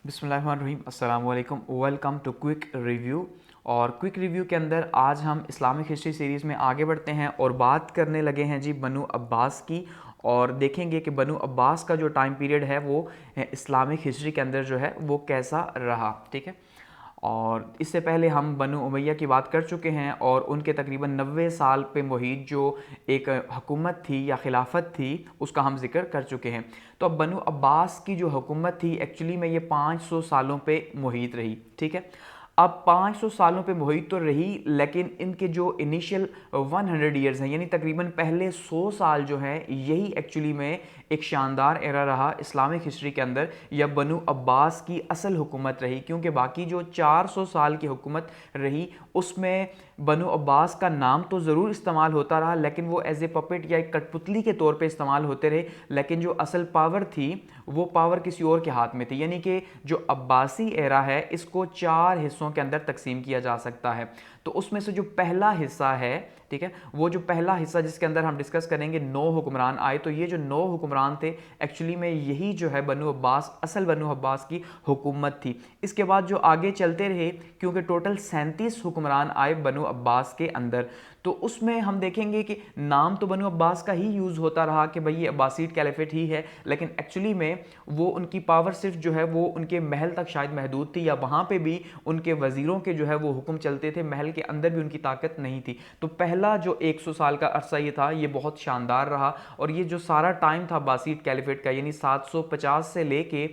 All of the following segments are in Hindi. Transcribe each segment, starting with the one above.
बिस्मिल्लाहिर्रहमानिर्रहीम, अस्सलाम वालेकुम, वेलकम टू क्विक रिव्यू। और क्विक रिव्यू के अंदर आज हम इस्लामिक हिस्ट्री सीरीज़ में आगे बढ़ते हैं और बात करने लगे हैं जी बनु अब्बास की। और देखेंगे कि बनु अब्बास का जो टाइम पीरियड है वो इस्लामिक हिस्ट्री के अंदर जो है वो कैसा रहा। ठीक है, और इससे पहले हम बनु उमैया की बात कर चुके हैं और उनके तकरीबन 90 साल पे मुहित जो एक हुकूमत थी या खिलाफत थी उसका हम जिक्र कर चुके हैं। तो अब बनु अब्बास की जो हुकूमत थी एक्चुअली में ये 500 सालों पे मुहित रही। ठीक है, अब 500 सालों पे मुहित तो रही, लेकिन इनके जो इनिशियल 100 ईयर्स हैं यानी तकरीबन पहले 100 साल जो हैं यही एक्चुअली में एक शानदार एरा रहा इस्लामिक हिस्ट्री के अंदर, या बनु अब्बास की असल हुकूमत रही। क्योंकि बाकी जो 400 साल की हुकूमत रही उसमें बनु अब्बास का नाम तो ज़रूर इस्तेमाल होता रहा, लेकिन वो एज ए पपेट या एक कठपुतली के तौर पे इस्तेमाल होते रहे। लेकिन जो असल पावर थी वो पावर किसी और के हाथ में थी। यानी कि जो अब्बासी एरा है इसको 4 हिस्सों के अंदर तकसीम किया जा सकता है। तो उसमें से जो पहला हिस्सा है, ठीक है, वो जो पहला हिस्सा जिसके अंदर हम डिस्कस करेंगे 9 हुक्मरान आए। तो ये जो 9 हुक्मरान थे एक्चुअली में यही जो है बनु अब्बास, असल बनु अब्बास की हुकूमत थी। इसके बाद जो आगे चलते रहे, क्योंकि टोटल 37 हुक्मरान आए बनु अब्बास के अंदर, तो उसमें हम देखेंगे कि नाम तो बनु अब्बास का ही यूज़ होता रहा कि भाई ये अब्बासीड कैलिफेट ही है, लेकिन एक्चुअली में वो उनकी पावर सिर्फ जो है वो उनके महल तक शायद महदूद थी, या वहाँ पे भी उनके वजीरों के जो है वो हुक्म चलते थे, महल के अंदर भी उनकी ताकत नहीं थी। तो पहला जो 100 साल का अरसा ये था ये बहुत शानदार रहा। और ये जो सारा टाइम था अब्बासीड कैलिफेट का यानी 750 से लेके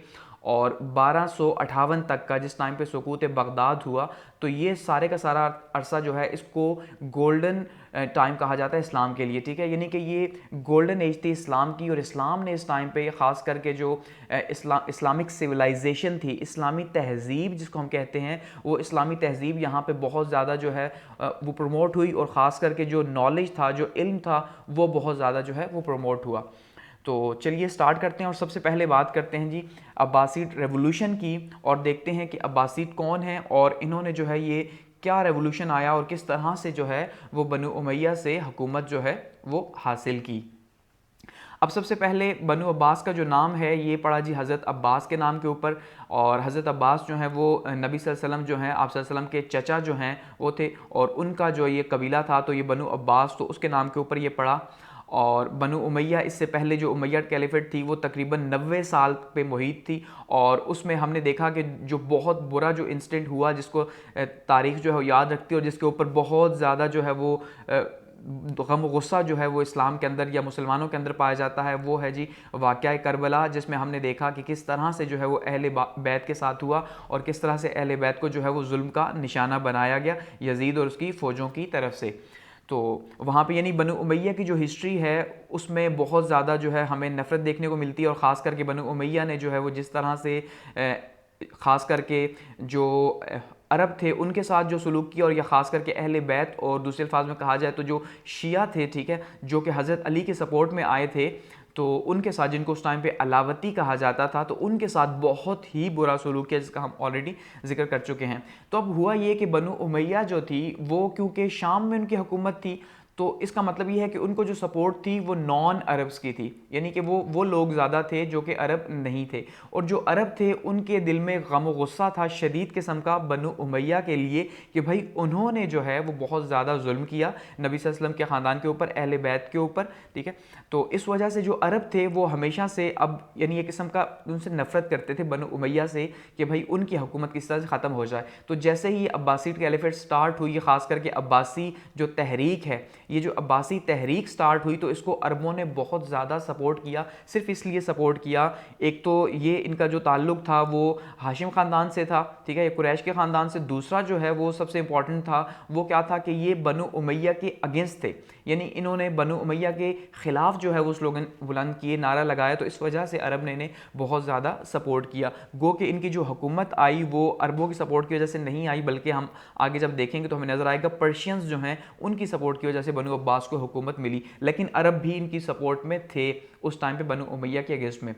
और 1258 तक का, जिस टाइम पे सुकूत बगदाद हुआ, तो ये सारे का सारा अरसा जो है इसको गोल्डन टाइम कहा जाता है इस्लाम के लिए। ठीक है, यानी कि ये गोल्डन एज थी इस्लाम की, और इस्लाम ने इस टाइम पे ख़ास करके जो इस्लामिक सिविलाइजेशन थी, इस्लामी तहज़ीब जिसको हम कहते हैं, वो इस्लामी तहज़ीब यहाँ पे बहुत ज़्यादा जो है वो प्रमोट हुई, और ख़ास करके जो नॉलेज था, जो इल्म था, वो बहुत ज़्यादा जो है वो प्रमोट हुआ। तो चलिए स्टार्ट करते हैं और सबसे पहले बात करते हैं जी अब्बासीड रेवोल्यूशन की, और देखते हैं कि अब्बासीड कौन है और इन्होंने जो है ये क्या रेवोल्यूशन आया और किस तरह से जो है वो बनु उमैया से हुकूमत जो है वो हासिल की। अब सबसे पहले बनु अब्बास का जो नाम है ये पड़ा जी हज़रत अब्बास के नाम के ऊपर। और हज़रत अब्बास जो हैं वो नबी सल्लल्लाहु अलैहि वसल्लम जो हैं, आप सल्लल्लाहु अलैहि वसल्लम के चचा जो हैं वो थे, और उनका जो ये कबीला था तो ये बनु अब्बास, तो उसके नाम के ऊपर ये पड़ा। और बनु उमैया, इससे पहले जो उमैया कैलिफेट थी वो तकरीबन 90 साल पे मुहित थी, और उसमें हमने देखा कि जो बहुत बुरा जो इंसिडेंट हुआ जिसको तारीख़ जो है वो याद रखती है, और जिसके ऊपर बहुत ज़्यादा जो है वो गम गुस्सा जो है वो इस्लाम के अंदर या मुसलमानों के अंदर पाया जाता है, वो है जी वाक़या करबला, जिसमें हमने देखा कि किस तरह से जो है वो अहले बैत के साथ हुआ और किस तरह से अहले बैत को जो है वो जुल्म का निशाना बनाया गया यजीद और उसकी फ़ौजों की तरफ से। तो वहाँ पे यानी बनु उमैया की जो हिस्ट्री है उसमें बहुत ज़्यादा जो है हमें नफ़रत देखने को मिलती है, और ख़ास करके बनु उमैया ने जो है वो जिस तरह से ख़ास करके जो अरब थे उनके साथ जो सलूक किया, और या ख़ास करके अहले बैत, और दूसरे अल्फाज में कहा जाए तो जो शिया थे, ठीक है, जो कि हज़रत अली के सपोर्ट में आए थे, तो उनके साथ, जिनको उस टाइम पे अलावती कहा जाता था, तो उनके साथ बहुत ही बुरा सलूक किया जिसका हम ऑलरेडी जिक्र कर चुके हैं। तो अब हुआ ये कि बनु उमैया जो थी वो क्योंकि शाम में उनकी हुकूमत थी, तो इसका मतलब ये है कि उनको जो सपोर्ट थी वो नॉन अरब्स की थी, यानी कि वो लोग ज़्यादा थे जो कि अरब नहीं थे। और जो अरब थे उनके दिल में गम व गुस्सा था शदीद किस्म का बनु उमैया के लिए, कि भाई उन्होंने जो है वो बहुत ज़्यादा जुल्म किया नबी सल्लल्लाहु अलैहि वसल्लम के ख़ानदान के ऊपर, अहले बैत के ऊपर। ठीक है, तो इस वजह से जो अरब थे वो हमेशा से अब यानी एक किस्म का उनसे नफरत करते थे बनु उमैया से, कि भाई उनकी हुकूमत किस तरह से ख़त्म हो जाए। तो जैसे ही अब्बासीड कैलिफेट स्टार्ट हुई, ख़ास करके अब्बासी जो तहरीक है, ये जो अब्बासी तहरीक स्टार्ट हुई, तो इसको अरबों ने बहुत ज़्यादा सपोर्ट किया। सिर्फ इसलिए सपोर्ट किया, एक तो ये इनका जो ताल्लुक़ था वो हाशिम ख़ानदान से था, ठीक है, ये कुरैश के ख़ानदान से। दूसरा जो है वो सबसे इंपॉर्टेंट था, वो क्या था कि ये बनु उमैया के अगेंस्ट थे, यानी इन्होंने बनु उमैया के ख़िलाफ़ जो है वो स्लोगन बुलंद किए, नारा लगाया। तो इस वजह से अरब ने इन्हें बहुत ज़्यादा सपोर्ट किया। गो कि इनकी जो हुकूमत आई वो अरबों की सपोर्ट की वजह से नहीं आई, बल्कि हम आगे जब देखेंगे तो हमें नज़र आएगा पर्शियंस जो हैं उनकी सपोर्ट की वजह से बनु अब्बास को हुकूमत मिली। लेकिन अरब भी इनकी सपोर्ट में थे उस टाइम पे बनु उमैया के अगेंस्ट में।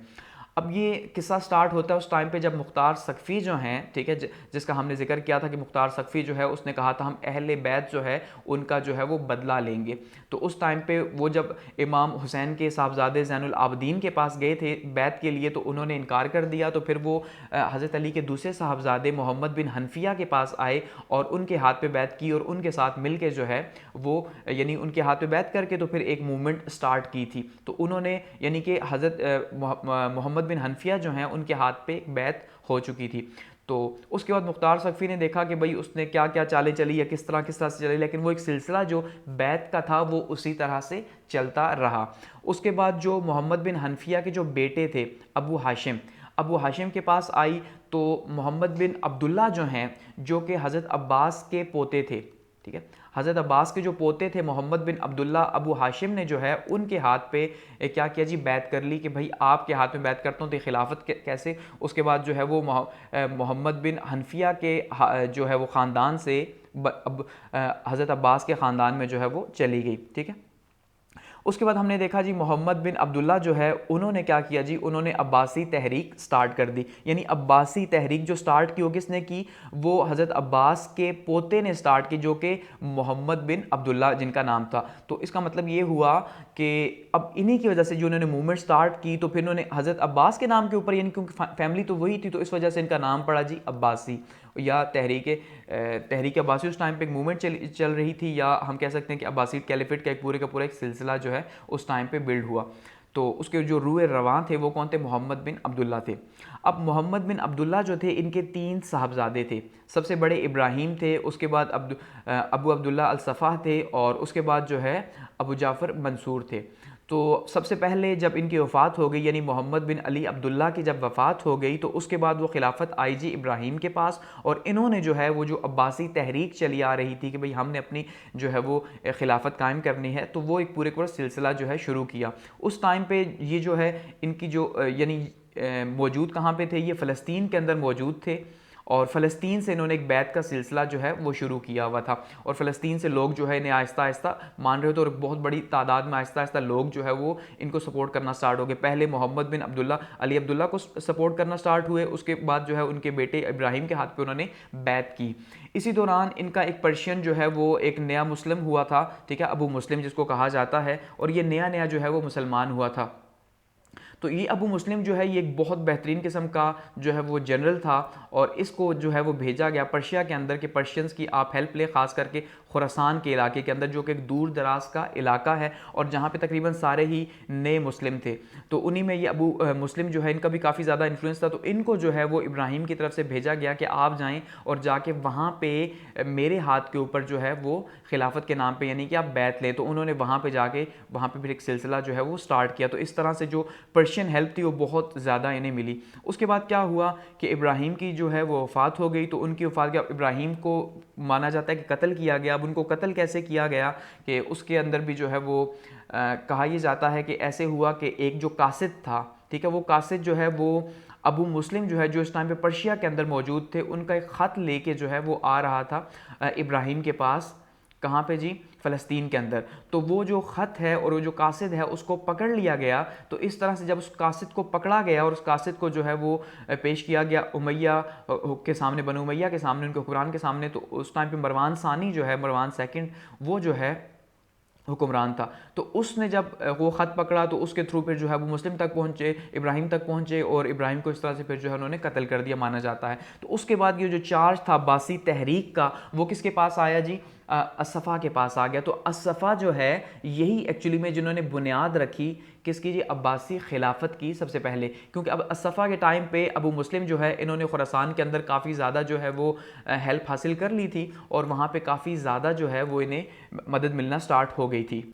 अब ये किस्सा स्टार्ट होता है उस टाइम पे जब मुख्तार सकफ़ी जो हैं, ठीक है, जिसका हमने जिक्र किया था कि मुख्तार सकफ़ी जो है उसने कहा था हम अहले बैत जो है उनका जो है वो बदला लेंगे। तो उस टाइम पे वो जब इमाम हुसैन के साहबजादे ज़ैनुल आबदीन के पास गए थे बैत के लिए तो उन्होंने इनकार कर दिया। तो फिर वो हज़रत अली के दूसरे साहबजादे मोहम्मद बिन हनफिया के पास आए और उनके हाथ पे बैत की और उनके साथ मिल के जो है वो यानी उनके हाथ पे बैत करके तो फिर एक मूवमेंट स्टार्ट की थी। तो उन्होंने यानी कि हज़रत मोहम्मद बिन हनफिया जो हैं उनके हाथ पे एक बैत हो चुकी थी। तो उसके बाद मुख्तार सकफ़ी ने देखा कि भाई उसने क्या क्या चालें चली या किस तरह से चली, लेकिन वो एक सिलसिला जो बैत का था वो उसी तरह से चलता रहा। उसके बाद जो मोहम्मद बिन हनफिया के जो बेटे थे अबू हाशिम के पास आई तो मोहम्मद बिन अब्दुल्ला जो हैं जो कि हज़रत अब्बास के पोते थे, ठीक है, हज़रत अब्बास के जो पोते थे मोहम्मद बिन अब्दुल्ला, अबू हाशिम ने जो है उनके हाथ पे क्या किया जी, बैत कर ली कि भाई आपके हाथ में बैत करता हूँ तो खिलाफत कैसे। उसके बाद जो है वो मोहम्मद बिन हनफिया के जो है वो ख़ानदान से हज़रत अब्बास के ख़ानदान में जो है वो चली गई, ठीक है। उसके बाद हमने देखा जी मोहम्मद बिन अब्दुल्ला जो है उन्होंने क्या किया जी, उन्होंने अब्बासी तहरीक स्टार्ट कर दी। यानी अब्बासी तहरीक जो स्टार्ट की वो किसने की, वो हज़रत अब्बास के पोते ने स्टार्ट की जो कि मोहम्मद बिन अब्दुल्ला जिनका नाम था। तो इसका मतलब ये हुआ कि अब इन्हीं की वजह से जो उन्होंने मूवमेंट स्टार्ट की तो फिर उन्होंने हज़रत अब्बास के नाम के ऊपर, यानी क्योंकि फैमिली तो वही थी तो इस वजह से इनका नाम पड़ा जी अब्बासी या तहरीक अब्बासी। उस टाइम पे एक मूवमेंट चल रही थी या हम कह सकते हैं कि अब्बासी कैलिफेट का एक पूरे का पूरा एक सिलसिला जो है उस टाइम पे बिल्ड हुआ। तो उसके जो रूए रवां थे वो कौन थे, मोहम्मद बिन अब्दुल्ला थे। अब मोहम्मद बिन अब्दुल्ला जो थे इनके 3 साहबजादे थे। सबसे बड़े इब्राहिम थे, उसके बाद अबू अब्दुल्ला अल सफ़ाह थे और उसके बाद जो है अबू जाफ़र मंसूर थे। तो सबसे पहले जब इनकी वफ़ात हो गई यानी मोहम्मद बिन अली अब्दुल्ला की जब वफ़ात हो गई तो उसके बाद वो खिलाफत आई जी इब्राहिम के पास और इन्होंने जो है वो जो अब्बासी तहरीक चली आ रही थी कि भाई हमने अपनी जो है वो खिलाफत कायम करनी है, तो वो एक पूरे पूरा सिलसिला जो है शुरू किया। उस टाइम पे ये जो है इनकी जो यानी मौजूद कहाँ पे थे, ये फ़लस्तीन के अंदर मौजूद थे और फ़लस्तीन से इन्होंने एक बैत का सिलसिला जो है वो शुरू किया हुआ था और फ़लस्तीन से लोग जो है इन्हें आहिस्ता आहिस्ता मान रहे थे और बहुत बड़ी तादाद में आहिस्ता आहिस्ता लोग जो है वो इनको सपोर्ट करना स्टार्ट हो गए। पहले मोहम्मद बिन अब्दुल्ला अली अब्दुल्ला को सपोर्ट करना स्टार्ट हुए, उसके बाद जो है उनके बेटे इब्राहिम के हाथ पे उन्होंने बैत की। इसी दौरान इनका एक पर्शियन जो है वो एक नया मुस्लिम हुआ था, ठीक है, अबू मुस्लिम जिसको कहा जाता है, और ये नया नया जो है वो मुसलमान हुआ था। तो ये अबू मुस्लिम जो है ये एक बहुत बेहतरीन किस्म का जो है वो जनरल था और इसको जो है वो भेजा गया पर्शिया के अंदर के पर्शियंस की आप हेल्प ले, ख़ास करके खुरासान के इलाके के अंदर जो कि एक दूर दराज का इलाका है और जहाँ पे तकरीबन सारे ही नए मुस्लिम थे। तो उन्हीं में ये अबू मुस्लिम जो है इनका भी काफ़ी ज़्यादा इन्फ्लुएंस था। तो इनको जो है वो इब्राहिम की तरफ से भेजा गया कि आप जाएँ और जाके वहाँ पर मेरे हाथ के ऊपर जो है वो खिलाफत के नाम पर यानी कि आप बैत लें। तो उन्होंने वहाँ पर जाके वहाँ पर फिर एक सिलसिला जो है वो स्टार्ट किया। तो इस तरह से जो पर्शियन हेल्प थी वो बहुत ज़्यादा इन्हें मिली। उसके बाद क्या हुआ कि इब्राहिम की जो है वो वफ़ात हो गई। तो उनकी वफ़ात के इब्राहिम को माना जाता है कि कत्ल किया गया। अब उनको कत्ल कैसे किया गया कि उसके अंदर भी जो है वो कहा यह जाता है कि ऐसे हुआ कि एक जो कासिद था, ठीक है, वो कासिद जो है वो अबू मुस्लिम जो है जो इस टाइम पे पर्शिया के अंदर मौजूद थे, उनका एक ख़त लेके जो है वो आ रहा था इब्राहिम के पास। कहाँ पे जी, फ़लस्तीन के अंदर। तो वो जो ख़त है और वो जो कासिद है उसको पकड़ लिया गया। तो इस तरह से जब उस कासिद को पकड़ा गया और उस कासिद को जो है वो पेश किया गया उमैया के सामने, बनु उमैया के सामने, उनके हुक्मरान के सामने, तो उस टाइम पे मरवान सानी जो है, मरवान सेकंड, वो जो है हुक्मरान था। तो उसने जब वो ख़त पकड़ा तो उसके थ्रू फिर जो है वो मुस्लिम तक पहुँचे, इब्राहिम तक पहुँचे और इब्राहिम को इस तरह से फिर जो है उन्होंने कत्ल कर दिया माना जाता है। तो उसके बाद ये जो चार्ज था अब्बासी तहरीक का वो किसके पास आया जी, असफ़ा के पास आ गया। तो असफ़ा जो है यही एक्चुअली में जिन्होंने बुनियाद रखी किसकी जी, अब्बासी खिलाफत की सबसे पहले। क्योंकि अब असफ़ा के टाइम पे अबू मुस्लिम जो है इन्होंने खुरासान के अंदर काफ़ी ज़्यादा जो है वो हेल्प हासिल कर ली थी और वहाँ पे काफ़ी ज़्यादा जो है वो इन्हें मदद मिलना स्टार्ट हो गई थी।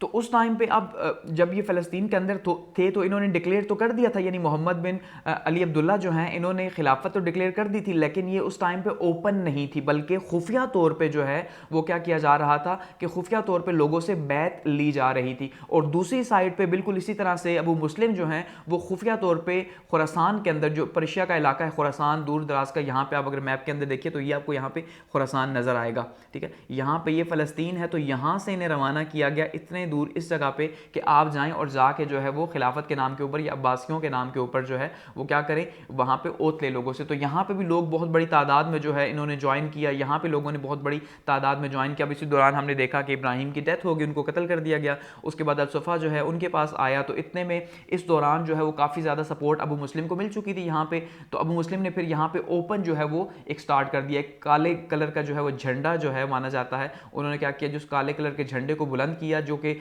तो उस टाइम पे अब जब ये फ़लस्तीन के अंदर थे तो इन्होंने डिक्लेयर तो कर दिया था, यानी मोहम्मद बिन अली अब्दुल्ला जो हैं इन्होंने खिलाफत तो डिक्लेयर कर दी थी, लेकिन ये उस टाइम पे ओपन नहीं थी, बल्कि खुफिया तौर पे जो है वो क्या किया जा रहा था कि खुफिया तौर पे लोगों से बैत ली जा रही थी। और दूसरी साइड पे बिल्कुल इसी तरह से अबू मुस्लिम जो हैं वो खुफिया तौर पर खुरासान के अंदर, जो पर्शिया का इलाका है खुरासान दूर दराज का, यहाँ पर आप अगर मैप के अंदर देखिए तो ये आपको यहाँ पर खुरासान नज़र आएगा, ठीक है, यहाँ पर ये फ़लस्तीन है। तो यहाँ से इन्हें रवाना किया गया, इतने दूर इस जगह पे कि आप जाएं और जाके जो है वो खिलाफत के नाम के ऊपर या अब्बासियों के नाम के ऊपर जो है वो क्या करें, वहाँ पे ओत ले लोगों से। तो यहाँ पे भी लोग बहुत बड़ी तादाद में जो है इन्होंने ज्वाइन किया, यहाँ पे लोगों ने बहुत बड़ी तादाद में ज्वाइन किया। अब इसी दौरान हमने देखा कि इब्राहिम की डेथ हो गई, उनको कत्ल कर दिया गया। उसके बाद अल-सफ़ा जो है उनके पास आया, तो इतने में इस दौरान जो है वो काफ़ी ज़्यादा सपोर्ट अबू मुस्लिम को मिल चुकी थी यहाँ पे। तो अबू मुस्लिम ने फिर यहाँ पे ओपन जो है वो एक स्टार्ट कर दिया, एक काले कलर का जो है वो झंडा जो है माना जाता है, उन्होंने क्या किया, जो उस काले कलर के झंडे को बुलंद किया, जो कि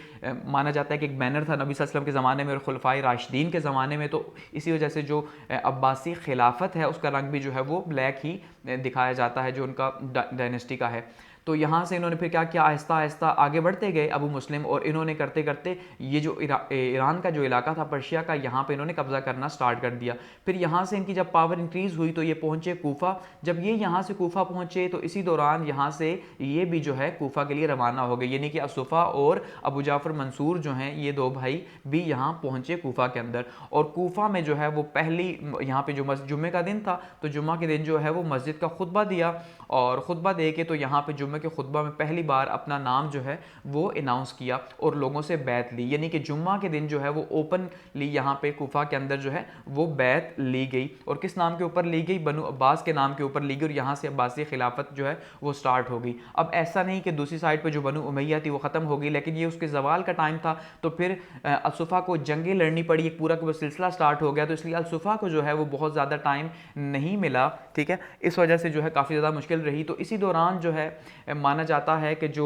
माना जाता है कि एक बैनर था नबी सल्लल्लाहु अलैहि वसल्लम के ज़माने में और खुलफाए राशिदीन के ज़माने में। तो इसी वजह से जो अब्बासी खिलाफत है उसका रंग भी जो है वो ब्लैक ही दिखाया जाता है, जो उनका डायनेस्टी का है। तो यहाँ से इन्होंने फिर क्या किया, आहिस्ता आहिस्ता आगे बढ़ते गए अबू मुस्लिम, और इन्होंने करते करते ये जो ईरान का जो इलाका था पर्शिया का, यहाँ पे इन्होंने कब्जा करना स्टार्ट कर दिया। फिर यहाँ से इनकी जब पावर इंक्रीज़ हुई तो ये पहुँचे कूफा। जब ये यहाँ से कूफा पहुँचे तो इसी दौरान यहाँ से ये भी जो है कूफा के लिए रवाना हो गए, यानी कि असुफ़ा और अबू जाफ़र मंसूर जो हैं ये दो भाई भी यहाँ पहुँचे कूफा के अंदर। और कूफा में जो है वो पहली यहाँ पे जो जुम्मे का दिन था, तो जुम्मा के दिन जो है वो मस्जिद का खुतबा दिया, और ख़ुतबा दे के तो यहाँ पे जुम्मे के खुतबा में पहली बार अपना नाम जो है वो अनाउंस किया और लोगों से बैत ली, यानी कि जुम्मा के दिन जो है वो ओपनली यहाँ पे कूफा के अंदर जो है वो बैत ली गई। और किस नाम के ऊपर ली गई, बनु अब्बास के नाम के ऊपर ली गई, और यहाँ से अब्बासी खिलाफत जो है वो स्टार्ट हो गई। अब ऐसा नहीं कि दूसरी साइड पर जो बनु उमैया थी वो ख़त्म हो गई, लेकिन ये उसके जवाल का टाइम था, तो फिर अल-सुफ़ा को जंगें लड़नी पड़ी, एक पूरा का सिलसिला स्टार्ट हो गया। तो इसलिए अल-सुफ़ा को जो है वो बहुत ज़्यादा टाइम नहीं मिला, ठीक है, इस वजह से जो है काफ़ी ज़्यादा मुश्किल रही। तो इसी दौरान जो है माना जाता है कि जो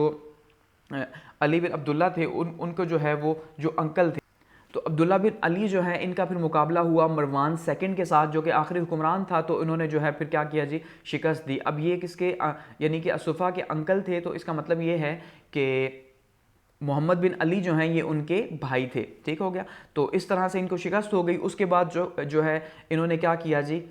अली बिन अब्दुल्ला थे उनको जो है वो जो अंकल थे, तो अब्दुल्ला बिन अली जो है इनका फिर मुकाबला हुआ मरवान सेकंड के साथ, जो कि आखिरी हुक्मरान था। तो इन्होंने जो है फिर क्या किया जी, शिकस्त दी। अब ये किसके यानी कि असुफ़ा के अंकल थे, तो इसका मतलब ये है कि मोहम्मद बिन अली जो हैं ये उनके भाई थे, ठीक हो गया। तो इस तरह से इनको शिकस्त हो गई। उसके बाद जो है इन्होंने क्या किया जी,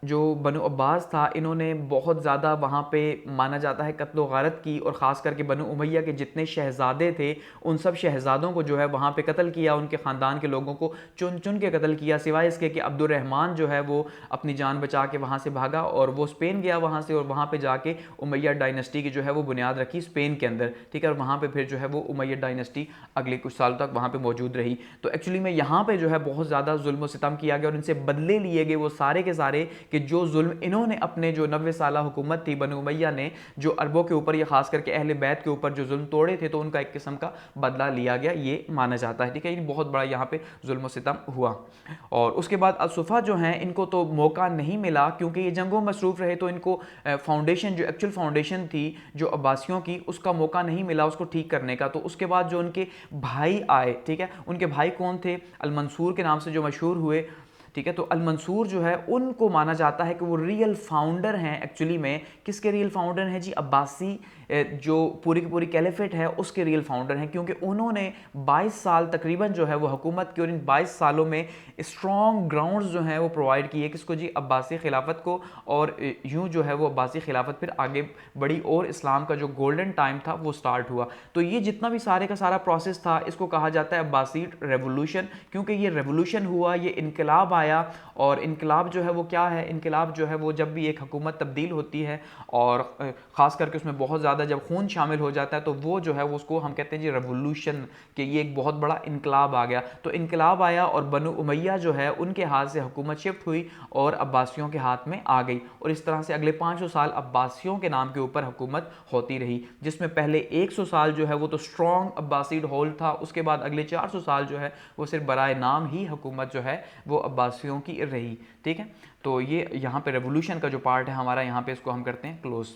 जो बनु अब्बास था इन्होंने बहुत ज़्यादा वहाँ पे माना जाता है कत्ल गारत की, और ख़ास करके बनु उमैया के जितने शहज़ादे थे उन सब शहज़ादों को जो है वहाँ पे कत्ल किया, उनके ख़ानदान के लोगों को चुन चुन के कत्ल किया, सिवाय इसके कि अब्दुर्रहमान जो है वो अपनी जान बचा के वहाँ से भागा और वो स्पेन गया वहाँ से, और वहाँ पर जाके उमैया डायनेस्टी की जो है वो बुनियाद रखी स्पेन के अंदर, ठीक है। और वहाँ पर फिर जो है वो उमैया डायनेस्टी अगले कुछ साल तक वहाँ पर मौजूद रही। तो एक्चुअली में यहाँ पर जो है बहुत ज़्यादा जुल्म सितम किया गया और इनसे बदले लिए गए वो सारे के सारे कि जो जुल्म इन्होंने अपने जो 90 साल हुकूमत थी बनु उमैया ने जो अरबों के ऊपर या खास करके अहले बैत के ऊपर जो जुल्म तोड़े थे, तो उनका एक किस्म का बदला लिया गया, ये माना जाता है, ठीक है। ये बहुत बड़ा यहाँ पे जुल्म सितम हुआ। और उसके बाद अल-सुफ़ा जो हैं इनको तो मौका नहीं मिला, क्योंकि ये जंगों में मसरूफ़ रहे, तो इनको फाउंडेशन जो एक्चुअल फाउंडेशन थी जो अब्बासियों की, उसका मौका नहीं मिला उसको ठीक करने का। तो उसके बाद जो उनके भाई आए, ठीक है, उनके भाई कौन थे, अल-मंसूर के नाम से जो मशहूर हुए, ठीक है। तो अल-मंसूर जो है उनको माना जाता है कि वो रियल फाउंडर हैं। एक्चुअली में किसके रियल फाउंडर हैं जी, अब्बासी जो पूरी की पूरी कैलिफेट है उसके रियल फाउंडर हैं, क्योंकि उन्होंने 22 साल तकरीबन जो है वो हुकूमत की, और इन 22 सालों में स्ट्रॉन्ग ग्राउंड्स जो हैं वो प्रोवाइड किए, किसको जी, अब्बासी खिलाफत को। और यूँ जो है वो अब्बासी खिलाफत फिर आगे बढ़ी और इस्लाम का जो गोल्डन टाइम था वो स्टार्ट हुआ। तो ये जितना भी सारे का सारा प्रोसेस था इसको कहा जाता है अब्बासी रेवोल्यूशन, क्योंकि ये रेवोल्यूशन हुआ, ये इनकलाब आया। और इनकलाब जो है वो क्या है, इनकलाब जो है वो जब भी एक हुकूमत तब्दील होती है और ख़ास करके उसमें बहुत ज़्यादा जब खून शामिल हो जाता है, तो वो जो है वो उसको हम कहते हैं जी रेवोल्यूशन, कि ये एक बहुत बड़ा इनकलाब आ गया। तो इनकलाब आया और बनु उमैया जो है उनके हाथ से हुकूमत शिफ्ट हुई और अब्बासियों के हाथ में आ गई, और इस तरह से अगले 500 साल अब्बासियों के नाम के ऊपर हुकूमत होती रही, जिसमें पहले 100 साल जो है वो तो स्ट्रॉन्ग अब्बासीड होल्ड था, उसके बाद अगले 400 साल जो है वो सिर्फ बराए नाम ही हुकूमत जो है वो अब्बासियों की रही, ठीक है। तो ये यहाँ पे रेवोल्यूशन का जो पार्ट है हमारा, यहाँ पे इसको हम करते हैं क्लोज।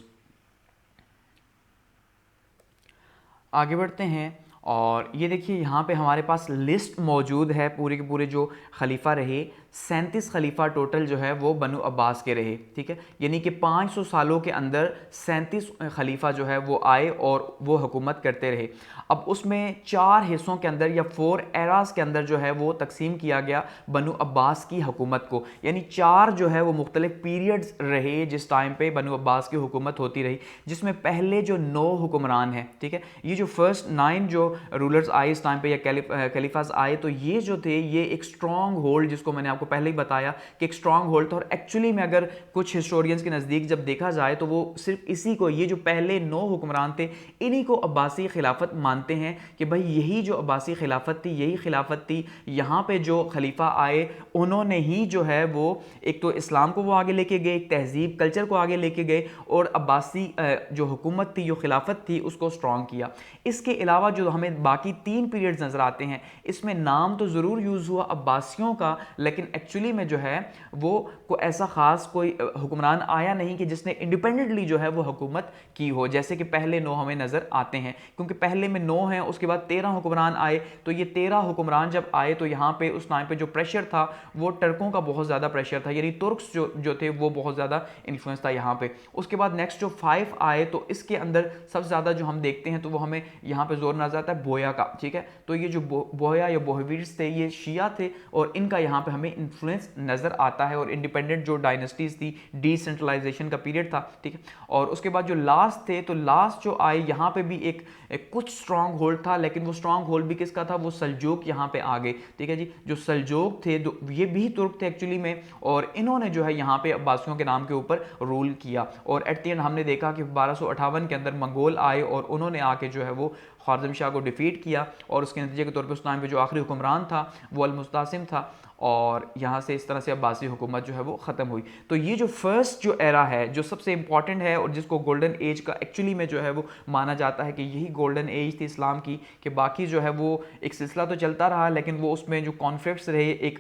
आगे बढ़ते हैं और ये देखिए यहाँ पे हमारे पास लिस्ट मौजूद है पूरे के पूरे जो खलीफा रहे। 37 खलीफा टोटल जो है वो बनु अब्बास के रहे, ठीक है, यानी कि 500 सालों के अंदर 37 खलीफा जो है वो आए और वो हुकूमत करते रहे। अब उसमें 4 हिस्सों के अंदर या 4 एराज के अंदर जो है वो तकसीम किया गया बनु अब्बास की हुकूमत को, यानी 4 जो है वो मुख्तलिफ पीरियड्स रहे जिस टाइम पे बनु अब्बास की हुकूमत होती रही, जिसमें पहले जो 9 हुक्मरान हैं, ठीक है, ये जो फर्स्ट 9 जो रूलर्स आए इस टाइम पे या खलीफाज आए, तो ये जो थे ये एक स्ट्रॉन्ग होल्ड, जिसको मैंने आपको आपको पहले ही बताया कि एक स्ट्रांग होल्ड था। और एक्चुअली में अगर कुछ हिस्टोरियंस के नज़दीक जब देखा जाए तो वो सिर्फ इसी को, ये जो पहले 9 हुक्मरान थे, इन्हीं को अब्बासी खिलाफत मानते हैं कि भाई यही जो अब्बासी खिलाफत थी, यही खिलाफत थी। यहाँ पे जो खलीफा आए उन्होंने ही जो है वो एक तो इस्लाम को वो आगे लेके गए, एक तहजीब कल्चर को आगे लेके गए, और अब्बासी जो हुकूमत थी, जो खिलाफत थी, उसको स्ट्रॉन्ग किया। इसके अलावा जो हमें बाकी 3 पीरियड्स नज़र आते हैं, इसमें नाम तो ज़रूर यूज़ हुआ अब्बासियों का, लेकिन एक्चुअली में जो है वो को ऐसा ख़ास कोई हुक्मरान आया नहीं कि जिसने इंडिपेंडेंटली जो है वो हुकूमत की हो, जैसे कि पहले 9 हमें नज़र आते हैं। क्योंकि पहले में 9 हैं, उसके बाद 13 हुक्मरान आए, तो ये 13 हुक्मरान जब आए तो यहाँ पे उस टाइम पे जो प्रेशर था वो टर्कों का बहुत ज़्यादा प्रेशर था, यानी तुर्क्स जो थे वो बहुत ज़्यादा इन्फ्लुएंस था यहाँ पे। उसके बाद नेक्स्ट जो 5 आए तो इसके अंदर सबसे ज़्यादा जो हम देखते हैं तो वो हमें यहाँ पे जोर नजर आता है बोया का, ठीक है। तो ये जो बोया या बोहवीर्स थे ये शिया थे, और इनका यहाँ पे हमें इन्फ्लुएंस नज़र आता है। और इंडिपेंडेंट जो डायनेस्टीज थी, डिसेंट्रलाइजेशन का पीरियड था, ठीक है। और उसके बाद जो लास्ट थे, तो लास्ट जो आए यहाँ पे भी एक कुछ स्ट्रांग होल्ड था, लेकिन वो स्ट्रांग होल्ड भी किसका था, वो सल्जूक यहाँ पे आ गए, ठीक है जी। जो सल्जूक थे ये भी तुर्क थे एक्चुअली में, और इन्होंने जो है यहाँ पे अब्बासियों के नाम के ऊपर रूल किया। और एट द एंड हमने देखा कि 1258 के अंदर मंगोल आए और उन्होंने आके जो है वो ख्वारिज़म शाह को डिफीट किया, और उसके नतीजे के तौर पे उस टाइम पे जो आखिरी हुक्मरान था वो अल-मुस्तासिम था, और यहाँ से इस तरह से अब्बासी हुकूमत जो है वो ख़त्म हुई। तो ये जो फर्स्ट जो एरा है, जो सबसे इंपॉर्टेंट है और जिसको गोल्डन एज का एक्चुअली में जो है वो माना जाता है कि यही गोल्डन एज थी इस्लाम की, कि बाकी जो है वो एक सिलसिला तो चलता रहा, लेकिन वो उसमें जो कॉन्फ्लिक्ट्स रहे एक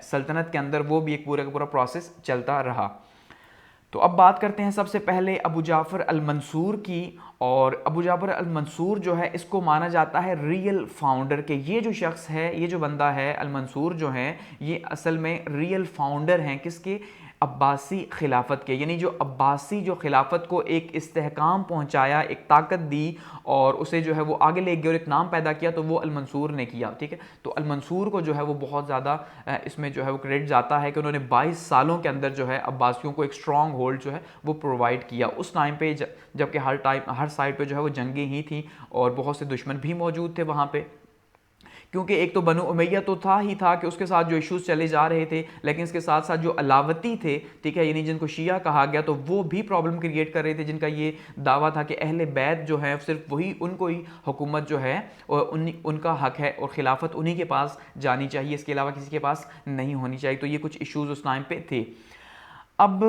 सल्तनत के अंदर, वो भी एक पूरा का पूरा प्रोसेस चलता रहा। तो अब बात करते हैं सबसे पहले अबू जाफ़र अल मंसूर की। और अबू जाफ़र अल मंसूर जो है इसको माना जाता है रियल फाउंडर के, ये जो शख्स है, ये जो बंदा है अल मंसूर जो है, ये असल में रियल फाउंडर हैं किसके, अब्बासी खिलाफत के। यानी जो अब्बासी जो खिलाफत को एक इस्तेहकाम पहुंचाया, एक ताकत दी, और उसे जो है वो आगे ले गए और एक नाम पैदा किया, तो वो अल मंसूर ने किया, ठीक है। तो अल मंसूर को जो है वो बहुत ज़्यादा इसमें जो है वो क्रेडिट जाता है कि उन्होंने 22 सालों के अंदर जो है अब्बासियों को एक स्ट्रॉन्ग होल्ड जो है वो प्रोवाइड किया उस टाइम पे, जबकि हर साइड पे जो है वो जंगें ही थी और बहुत से दुश्मन भी मौजूद थे वहाँ पे। क्योंकि एक तो बनु उमैया तो था ही था कि उसके साथ जो इश्यूज चले जा रहे थे, लेकिन इसके साथ साथ जो अलावती थे, ठीक है, यानी जिनको शिया कहा गया, तो वो भी प्रॉब्लम क्रिएट कर रहे थे, जिनका ये दावा था कि अहले बैत जो है सिर्फ वही, उनको ही हुकूमत जो है और उनका हक है और खिलाफत उन्हीं के पास जानी चाहिए, इसके अलावा किसी के पास नहीं होनी चाहिए। तो ये कुछ इश्यूज उस टाइम पे थे। अब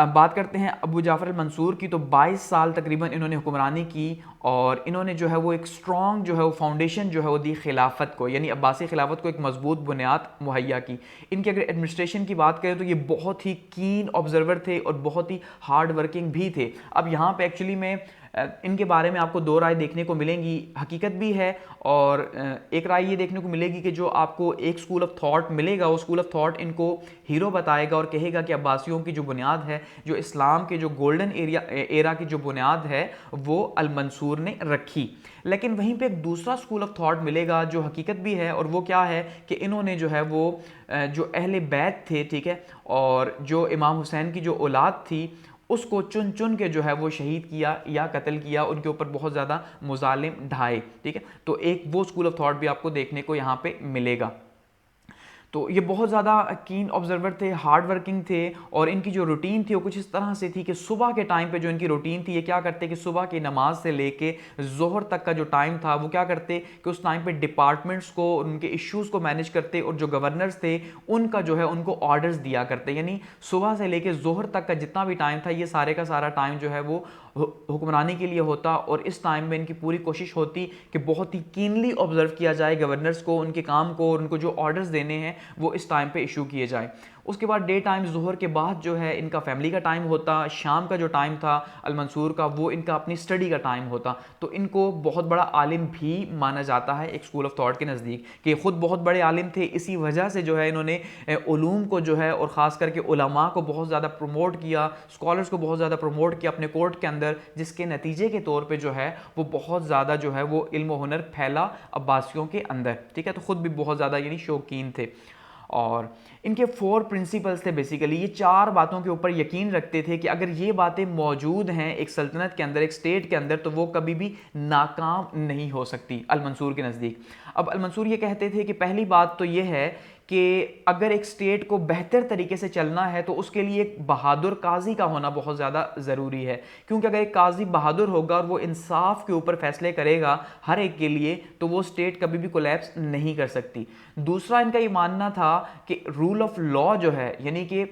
बात करते हैं अबू जाफ़र मंसूर की। तो 22 साल तकरीबन इन्होंने हुक्मरानी की, और इन्होंने जो है वो एक स्ट्रॉन्ग जो है वो फाउंडेशन जो है वो दी खिलाफत को, यानी अब्बासी खिलाफत को एक मजबूत बुनियाद मुहैया की। इनके अगर एडमिनिस्ट्रेशन की बात करें तो ये बहुत ही कीन ऑब्जर्वर थे और बहुत ही हार्ड वर्किंग भी थे। अब यहाँ पे एक्चुअली में इनके बारे में आपको 2 राय देखने को मिलेंगी, हकीकत भी है, और एक राय ये देखने को मिलेगी कि जो आपको एक स्कूल ऑफ थॉट मिलेगा, वो स्कूल ऑफ थॉट इनको हीरो बताएगा और कहेगा कि अब्बासियों की जो बुनियाद है, जो इस्लाम के जो गोल्डन एरा की जो बुनियाद है, वो अल मंसूर ने रखी। लेकिन वहीं पे एक दूसरा स्कूल ऑफ थॉट मिलेगा जो हकीकत भी है, और वो क्या है कि इन्होंने जो है वो जो अहले बैत थे, ठीक है, और जो इमाम हुसैन की जो औलाद थी, उसको चुन चुन के जो है वो शहीद किया या कत्ल किया, उनके ऊपर बहुत ज़्यादा मुजालिम ढाए, ठीक है। तो एक वो स्कूल ऑफ थॉट भी आपको देखने को यहाँ पे मिलेगा। तो ये बहुत ज़्यादा कीन ऑब्जर्वर थे, हार्ड वर्किंग थे, और इनकी जो रूटीन थी वो कुछ इस तरह से थी कि सुबह के टाइम पे जो इनकी रूटीन थी, ये क्या करते कि सुबह की नमाज से लेके जोहर तक का जो टाइम था वो क्या करते कि उस टाइम पे डिपार्टमेंट्स को, उनके इश्यूज़ को मैनेज करते, और जो गवर्नर्स थे उनका जो है उनको ऑर्डर्स दिया करते। यानी सुबह से लेके जोहर तक का जितना भी टाइम था, ये सारे का सारा टाइम जो है वो हुक्मरानी के लिए होता, और इस टाइम में इनकी पूरी कोशिश होती कि बहुत ही कीनली ऑब्जर्व किया जाए गवर्नर्स को, उनके काम को, और उनको जो ऑर्डर्स देने हैं वो इस टाइम पे इशू किए जाए। उसके बाद डे टाइम जोहर के बाद जो है इनका फैमिली का टाइम होता, शाम का जो टाइम था अल मंसूर का, वो इनका अपनी स्टडी का टाइम होता। तो इनको बहुत बड़ा आलिम भी माना जाता है एक स्कूल ऑफ थॉट के नज़दीक, कि खुद बहुत बड़े आलिम थे, इसी वजह से जो है इन्होंने उलूम को जो है, और ख़ास करके उलमा को बहुत ज़्यादा प्रमोट किया, स्कॉलर्स को बहुत ज़्यादा प्रमोट किया अपने कोर्ट के अंदर, जिसके नतीजे के तौर पर जो है वो बहुत ज़्यादा जो है वो इल्म व हुनर फैला अब्बासियों के अंदर, ठीक है। तो ख़ुद भी बहुत ज़्यादा यानी शौकीन थे, और इनके 4 प्रिंसिपल्स थे बेसिकली। ये 4 बातों के ऊपर यकीन रखते थे कि अगर ये बातें मौजूद हैं एक सल्तनत के अंदर, एक स्टेट के अंदर, तो वो कभी भी नाकाम नहीं हो सकती अल मंसूर के नज़दीक। अब अल मंसूर ये कहते थे कि पहली बात तो ये है कि अगर एक स्टेट को बेहतर तरीके से चलना है तो उसके लिए एक बहादुर काजी का होना बहुत ज़्यादा ज़रूरी है, क्योंकि अगर एक काजी बहादुर होगा और वो इंसाफ के ऊपर फैसले करेगा हर एक के लिए, तो वो स्टेट कभी भी कोलैप्स नहीं कर सकती। दूसरा इनका ये मानना था कि रूल ऑफ लॉ जो है, यानी कि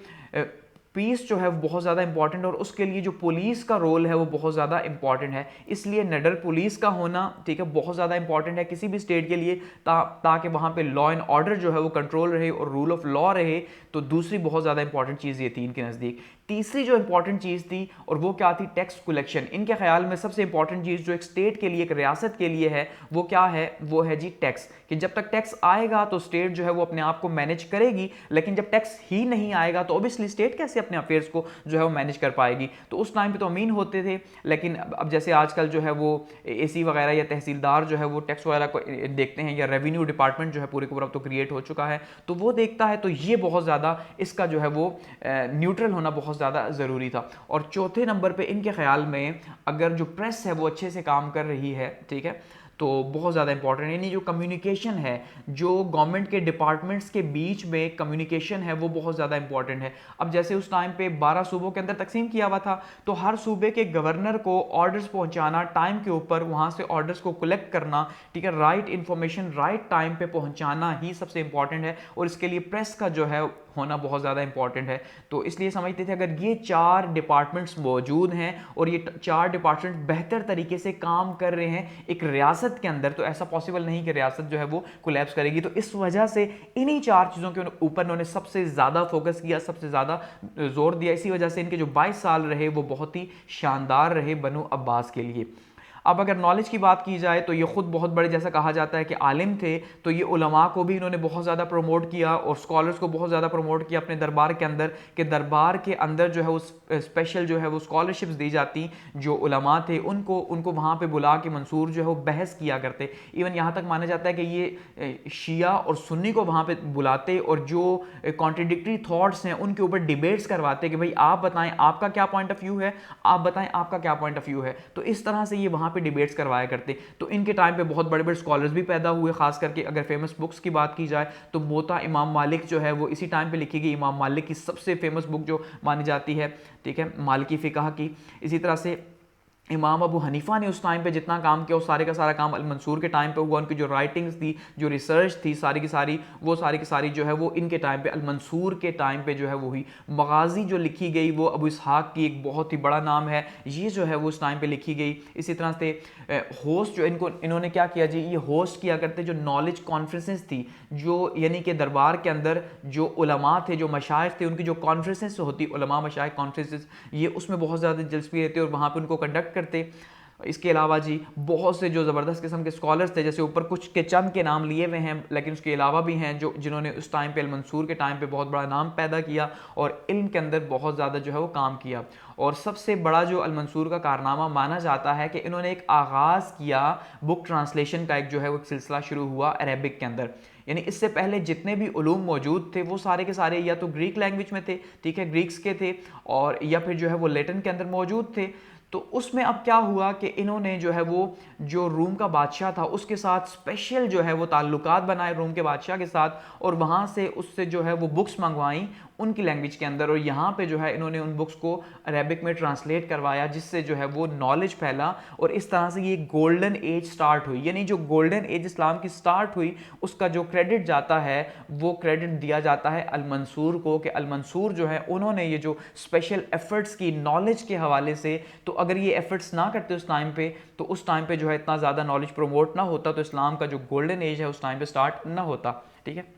पीस जो है वो बहुत ज़्यादा इंपॉर्टेंट है, और उसके लिए जो पुलिस का रोल है वो बहुत ज़्यादा इंपॉर्टेंट है। इसलिए निडर पुलिस का होना, ठीक है, बहुत ज़्यादा इंपॉर्टेंट है किसी भी स्टेट के लिए, ताकि वहाँ पे लॉ एंड ऑर्डर जो है वो कंट्रोल रहे और रूल ऑफ लॉ रहे। तो दूसरी बहुत ज़्यादा इंपॉर्टेंट चीज़ ये थी इनके नज़दीक। तीसरी जो इंपॉर्टेंट चीज़ थी, और वो क्या थी, टैक्स कलेक्शन। इनके ख्याल में सबसे इंपॉर्टेंट चीज़ जो एक स्टेट के लिए, एक रियासत के लिए है, वो क्या है, वो है जी टैक्स। कि जब तक टैक्स आएगा तो स्टेट जो है वो अपने आप को मैनेज करेगी, लेकिन जब टैक्स ही नहीं आएगा तो ऑब्वियसली स्टेट कैसे अपने अफेयर्स को जो है वो मैनेज कर पाएगी। तो उस टाइम पे तो अमीन होते थे, लेकिन अब जैसे आजकल जो है वो एसी वगैरह या तहसीलदार जो है वो टैक्स वगैरह को देखते हैं, या रेवेन्यू डिपार्टमेंट जो है पूरे को पूरा तो क्रिएट हो चुका है, तो वो देखता है। तो ये बहुत ज़्यादा इसका जो है वो न्यूट्रल होना बहुत ज़्यादा ज़रूरी था। और चौथे नंबर पे इनके ख्याल में अगर जो प्रेस है वो अच्छे से काम कर रही है, ठीक है, तो बहुत ज़्यादा इंपॉर्टेंट, यानी जो कम्युनिकेशन है, जो गवर्नमेंट के डिपार्टमेंट्स के बीच में कम्युनिकेशन है, वो बहुत ज़्यादा इंपॉर्टेंट है। अब जैसे उस टाइम पे 12 सूबों के अंदर तकसीम किया हुआ था, तो हर सूबे के गवर्नर को ऑर्डर्स पहुंचाना टाइम के ऊपर, वहाँ से ऑर्डर्स को कलेक्ट करना, ठीक है, राइट इन्फॉर्मेशन राइट टाइम पे पहुँचाना ही सबसे इंपॉर्टेंट है, और इसके लिए प्रेस का जो है होना बहुत ज़्यादा इंपॉर्टेंट है। तो इसलिए समझते थे अगर ये 4 डिपार्टमेंट्स मौजूद हैं और ये 4 डिपार्टमेंट बेहतर तरीके से काम कर रहे हैं एक रियासत के अंदर, तो ऐसा पॉसिबल नहीं कि रियासत जो है वो कोलैप्स करेगी। तो इस वजह से इन्हीं 4 चीज़ों के ऊपर उन्होंने सबसे ज़्यादा फोकस किया, सबसे ज़्यादा जोर दिया। इसी वजह से इनके जो 22 साल रहे वो बहुत ही शानदार रहे बनु अब्बास के लिए। अब अगर नॉलेज की बात की जाए तो ये खुद बहुत बड़े, जैसा कहा जाता है कि आलिम थे, तो ये उलमा को भी इन्होंने बहुत ज़्यादा प्रमोट किया और स्कॉलर्स को बहुत ज़्यादा प्रमोट किया अपने दरबार के अंदर, कि दरबार के अंदर जो है वो स्पेशल जो है वो स्कॉलरशिप्स दी जाती। जो उलमा थे उनको वहाँ पे बुला के मंसूर जो है वो बहस किया करते। इवन यहाँ तक माना जाता है कि ये शिया और सुन्नी को वहाँ पे बुलाते और जो कॉन्ट्रडिक्टरी थॉट्स हैं उनके ऊपर डिबेट्स करवाते कि भाई आप बताएं आपका क्या पॉइंट ऑफ व्यू है, आप बताएं आपका क्या पॉइंट ऑफ व्यू है। तो इस तरह से ये वहाँ पे डिबेट्स करवाया करते। तो इनके टाइम पे बहुत बड़े बड़े स्कॉलर्स भी पैदा हुए, खास करके अगर फेमस बुक्स की बात की जाए तो मोता इमाम मालिक जो है वो इसी टाइम पे लिखी गई इमाम मालिक की सबसे फेमस बुक जो मानी जाती है, ठीक है, मालिकी फ़िक़ह की। इसी तरह से इमाम अबू हनीफा ने उस टाइम पे जितना काम किया, उस सारे का सारा काम अल-मंसूर के टाइम पे हुआ। उनकी जो राइटिंग्स थी, जो रिसर्च थी, सारी की सारी वो सारी की सारी जो है वो इनके टाइम पे अल-मंसूर के टाइम पे जो है वो हुई। मगाज़ी जो लिखी गई वो अबू इसहाक की एक बहुत ही बड़ा नाम है, ये जो है वो उस टाइम पे लिखी गई। इसी तरह से होस्ट जो इन्होंने क्या किया जी, ये होस्ट किया करते जो नॉलेज कॉन्फ्रेंसेस थी, जो यानी कि दरबार के अंदर जो उलमा थे, जो मशाइख थे, उनकी जो कॉन्फ्रेंसेस होती, उलमा मशाइख कॉन्फ्रेंसेस, ये उसमें बहुत ज़्यादा दिलचस्पी रहती है और वहाँ पर उनको कंडक्ट करते। इसके अलावा जी बहुत से जो ज़बरदस्त किस्म के स्कॉलर्स थे, जैसे ऊपर कुछ के चंद के नाम लिए हुए हैं, लेकिन उसके अलावा भी हैं जो जिन्होंने उस टाइम पे अल-मंसूर के टाइम पे बहुत बड़ा नाम पैदा किया और इल्म के अंदर बहुत ज़्यादा जो है वो काम किया। और सबसे बड़ा जो अल-मंसूर का कारनामा माना जाता है कि इन्होंने एक आगाज़ किया बुक ट्रांसलेशन का, एक जो है वो एक सिलसिला शुरू हुआ अरेबिक के अंदर। यानी इससे पहले जितने भी उलूम मौजूद थे वो सारे के सारे या तो ग्रीक लैंग्वेज में थे, ठीक है, ग्रीक्स के थे, और या फिर जो है वो लैटिन के अंदर मौजूद थे। तो उसमें अब क्या हुआ कि इन्होंने जो है वो जो रूम का बादशाह था उसके साथ स्पेशल जो है वो ताल्लुकात बनाए रूम के बादशाह के साथ, और वहाँ से उससे जो है वो बुक्स मंगवाई उनकी लैंग्वेज के अंदर, और यहाँ पे जो है इन्होंने उन बुक्स को अरेबिक में ट्रांसलेट करवाया, जिससे जो है वो नॉलेज फैला। और इस तरह से ये गोल्डन एज स्टार्ट हुई। यानी जो गोल्डन एज इस्लाम की स्टार्ट हुई उसका जो क्रेडिट जाता है वो क्रेडिट दिया जाता है अल-मंसूर को, कि अल-मंसूर जो है उन्होंने ये जो स्पेशल एफर्ट्स की नॉलेज के हवाले से, तो अगर ये एफर्ट्स ना करते उस टाइम पे, तो उस टाइम पे जो है इतना ज़्यादा नॉलेज प्रमोट ना होता, तो इस्लाम का जो गोल्डन एज है उस टाइम पे स्टार्ट ना होता। ठीक है,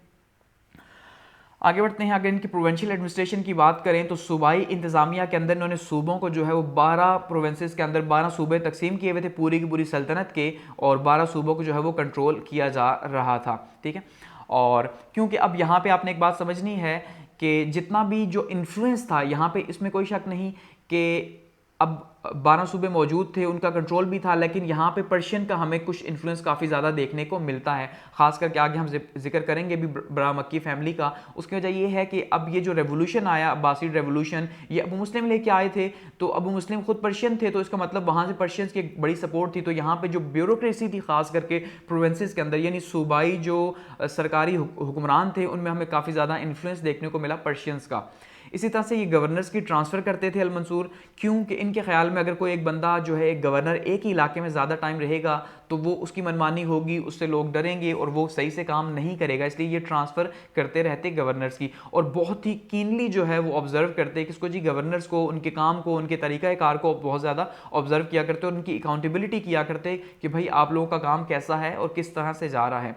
आगे बढ़ते हैं। अगर इनकी प्रोविंशियल एडमिनिस्ट्रेशन की बात करें तो सूबाई इंतज़ामिया के अंदर इन्होंने सूबों को जो है वो 12 प्रोविंसेस के अंदर 12 सूबे तकसीम किए हुए थे पूरी की पूरी सल्तनत के, और 12 सूबों को जो है वो कंट्रोल किया जा रहा था। ठीक है, और क्योंकि अब यहाँ पे आपने एक बात समझनी है कि जितना भी जो इन्फ्लुएंस था यहाँ पे, इसमें कोई शक नहीं कि अब 12 सूबे मौजूद थे, उनका कंट्रोल भी था, लेकिन यहाँ पे पर्शियन का हमें कुछ इन्फ्लुएंस काफ़ी ज़्यादा देखने को मिलता है, खास करके आगे हम जिक्र करेंगे भी बड़ा मक्की फैमिली का। उसकी वजह ये है कि अब ये जो रेवोल्यूशन आया, अब्बासिड रेवोल्यूशन, ये अबू मुस्लिम लेके आए थे, तो अबू मुस्लिम खुद पर्शियन थे, तो इसका मतलब वहाँ से पर्शियंस की एक बड़ी सपोर्ट थी। तो यहाँ पे जो ब्यूरोक्रेसी थी, खास करके प्रोविंसेस के अंदर, यानी सूबाई जो सरकारी हुक्मरान थे, उनमें हमें काफ़ी ज़्यादा इन्फ्लुएंस देखने को मिला पर्शियंस का। इसी तरह से ये गवर्नर्स की ट्रांसफ़र करते थे अल-मंसूर, क्योंकि इनके ख्याल में अगर कोई एक बंदा जो है, एक गवर्नर एक ही इलाके में ज़्यादा टाइम रहेगा तो वो उसकी मनमानी होगी, उससे लोग डरेंगे और वो सही से काम नहीं करेगा, इसलिए ये ट्रांसफ़र करते रहते गवर्नर्स की। और बहुत ही कीनली जो है वो ऑब्जर्व करते किसको जी, गवर्नर्स को, उनके काम को, उनके तरीक़ाकार को बहुत ज़्यादा ऑब्जर्व किया करते और उनकी अकाउंटेबिलिटी किया करते कि भाई आप लोगों का काम कैसा है और किस तरह से जा रहा है।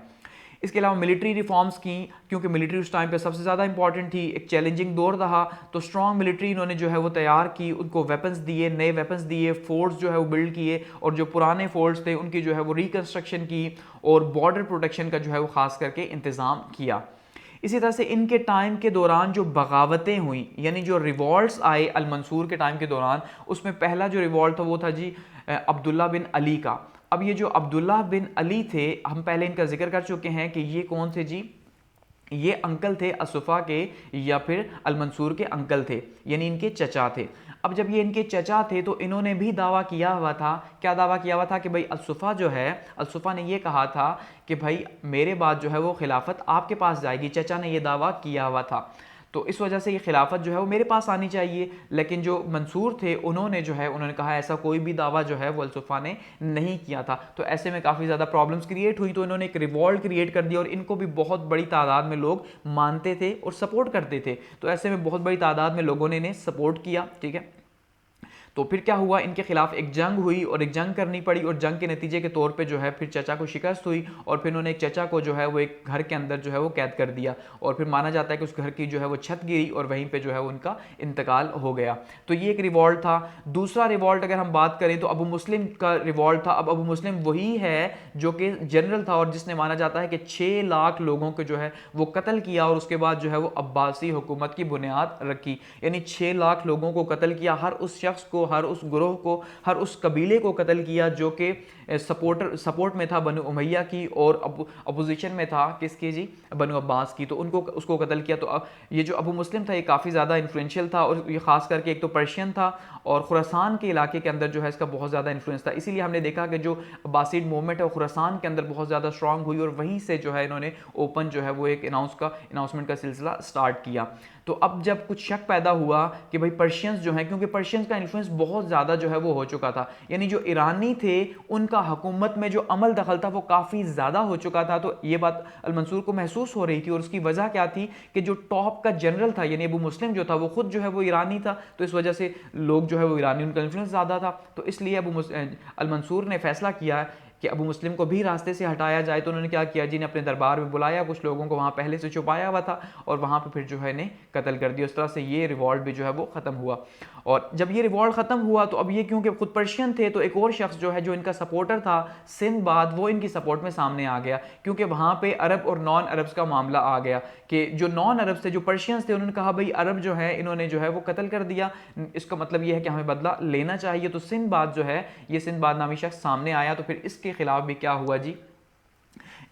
इसके अलावा मिलिट्री रिफॉर्म्स की, क्योंकि मिलिट्री उस टाइम पे सबसे ज़्यादा इंपॉर्टेंट थी, एक चैलेंजिंग दौर रहा, तो स्ट्रॉन्ग मिलिट्री इन्होंने जो है वो तैयार की, उनको वेपन्स दिए, नए वेपन्स दिए, फोर्ट्स जो है वो बिल्ड किए, और जो पुराने फोर्ट्स थे उनकी जो है वो रिकन्स्ट्रक्शन की, और बॉर्डर प्रोटेक्शन का जो है वो ख़ास करके इंतज़ाम किया। इसी तरह से इनके टाइम के दौरान जो बगावतें हुई, यानी जो रिवॉल्ट्स आए अल-मंसूर के टाइम के दौरान, उसमें पहला जो रिवॉल्ट था वो था जी अब्दुल्ला बिन अली का। अब ये जो अब्दुल्ला बिन अली थे, हम पहले इनका जिक्र कर चुके हैं कि ये कौन थे जी, ये अंकल थे असुफा के, या फिर अल-मंसूर के अंकल थे, यानी इनके चचा थे। अब जब ये इनके चचा थे तो इन्होंने भी दावा किया हुआ था, क्या दावा किया हुआ था कि भाई असुफा जो है, असुफा ने ये कहा था कि भाई मेरे बाद जो है वो खिलाफत आपके पास जाएगी, चचा ने ये दावा किया हुआ था, तो इस वजह से ये खिलाफत जो है वो मेरे पास आनी चाहिए। लेकिन जो मंसूर थे उन्होंने जो है, उन्होंने कहा ऐसा कोई भी दावा जो है वो अल-सुफ़ा ने नहीं किया था। तो ऐसे में काफ़ी ज़्यादा प्रॉब्लम्स क्रिएट हुई, तो इन्होंने एक रिवॉल्ट क्रिएट कर दिया और इनको भी बहुत बड़ी तादाद में लोग मानते थे और सपोर्ट करते थे। तो ऐसे में बहुत बड़ी तादाद में लोगों ने इन्हें सपोर्ट किया, ठीक है। तो फिर क्या हुआ, इनके खिलाफ एक जंग हुई और एक जंग करनी पड़ी, और जंग के नतीजे के तौर पे जो है फिर चचा को शिकस्त हुई, और फिर उन्होंने एक चचा को जो है वो एक घर के अंदर जो है वो कैद कर दिया, और फिर माना जाता है कि उस घर की जो है वो छत गिरी और वहीं पे जो है उनका इंतकाल हो गया। तो ये एक रिवॉल्ट था। दूसरा रिवॉल्ट अगर हम बात करें तो अबू मुस्लिम का रिवॉल्ट था। अब अबू मुस्लिम वही है जो कि जनरल था और जिसने माना जाता है कि 6 लाख लोगों को जो है वो कत्ल किया, और उसके बाद जो है वो अब्बासी हुकूमत की बुनियाद रखी, यानी 6 लाख लोगों को कत्ल किया, हर उस शख्स को, हर उस ग्रोह को, हर उस कबीले को कत्ल किया जो कि सपोर्ट में था बनु उमैया की, और अपोजिशन में था किसकी जी, बनु अब्बास की, तो उनको उसको कत्ल किया। तो अब ये जो अबू मुस्लिम था ये काफ़ी ज़्यादा इन्फ्लुएंशियल था, और ये खास करके एक तो पर्शियन था और खुरासान के इलाके के अंदर जो है इसका बहुत ज़्यादा इन्फ्लुएंस था। इसीलिए हमने देखा कि जो अब्बासिड मूवमेंट है वो खुरासान के अंदर बहुत ज़्यादा स्ट्रांग हुई, और वहीं से जो है इन्होंने ओपन जो है वो एक अनाउंसमेंट का सिलसिला स्टार्ट किया। तो अब जब कुछ शक पैदा हुआ कि भाई पर्शियंस जो हैं, क्योंकि पर्शियंस का इन्फ्लुएंस बहुत ज़्यादा जो है वो हो चुका था, यानी जो ईरानी थे उनका हुकूमत में जो अमल दखल था वो काफ़ी ज़्यादा हो चुका था। तो ये बात अल-मंसूर को महसूस हो रही थी, और उसकी वजह क्या थी कि जो टॉप का जनरल था यानी अबू मुस्लिम जो था वो खुद जो है वो ईरानी था, तो इस वजह से लोग जो है वो ईरानी, उनका इन्फ्लुएंस ज़्यादा था। तो इसलिए अल-मंसूर ने फैसला किया कि अबू मुस्लिम को भी रास्ते से हटाया जाए। तो उन्होंने क्या किया जी, ने अपने दरबार में बुलाया, कुछ लोगों को वहाँ पहले से छुपाया हुआ था, और वहाँ पे फिर जो है इन्हें कत्ल कर दिया। उस तरह से ये रिवॉल्ट भी जो है वो ख़त्म हुआ। और जब ये रिवॉल्ट ख़त्म हुआ तो अब ये क्योंकि खुद पर्शियन थे, तो एक और शख्स जो है जो इनका सपोर्टर था सिंदबाद, वो इनकी सपोर्ट में सामने आ गया, क्योंकि वहाँ पे अरब और नॉन अरब्स का मामला आ गया कि जो नॉन अरब्स थे, जो पर्शियंस थे, उन्होंने कहा भाई अरब जो है इन्होंने जो है वो कत्ल कर दिया, इसका मतलब ये है कि हमें बदला लेना चाहिए। तो सिंदबाद जो है, ये सिंदबाद नामी शख्स सामने आया, तो फिर इसके खिलाफ भी क्या हुआ जी,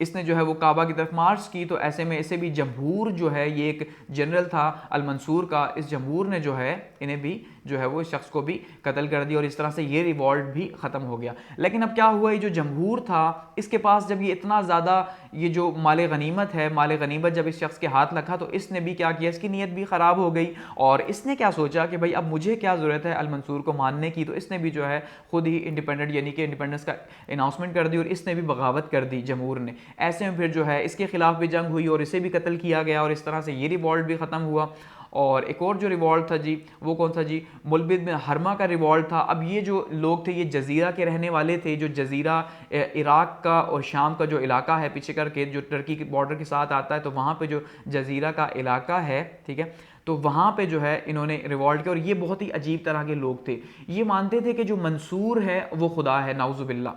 इसने जो है वो काबा की तरफ मार्च की। तो ऐसे में इसे भी जमहूर जो है, ये एक जनरल था अल-मंसूर का, इस जमहूर ने जो है इन्हें भी जो है वो इस शख्स को भी कत्ल कर दिया, और इस तरह से ये रिवॉल्ट भी ख़त्म हो गया। लेकिन अब क्या हुआ, ये जो जमहूर था इसके पास जब ये इतना ज़्यादा ये जो माल गनीमत है, माल गनीमत जब इस शख्स के हाथ लगा, तो इसने भी क्या किया, इसकी नीयत भी ख़राब हो गई, और इसने क्या सोचा कि भाई अब मुझे क्या ज़रूरत है अल-मंसूर को मानने की। तो इसने भी जो है खुद ही इंडिपेंडेंट यानी कि इंडिपेंडेंस का अनाउंसमेंट कर दी, और इसने भी बगावत कर दी जमहूर ने। ऐसे में फिर जो है इसके खिलाफ भी जंग हुई और इसे भी कत्ल किया गया, और इस तरह से ये रिवॉल्ट भी ख़त्म हुआ। और एक और जो रिवॉल्ट था जी, वो कौन सा जी, मुल्बिद बिन हरमा का रिवॉल्ट था। अब ये जो लोग थे ये जजीरा के रहने वाले थे, जो जजीरा इराक का और शाम का जो इलाका है पीछे करके, जो टर्की के बॉर्डर के साथ आता है, तो वहाँ पे जो जजीरा का इलाका है, ठीक है, तो वहाँ पे जो है इन्होंने रिवॉल्ट किया। और ये बहुत ही अजीब तरह के लोग थे, ये मानते थे कि जो मंसूर है वो खुदा है, नाउजुबिल्ला।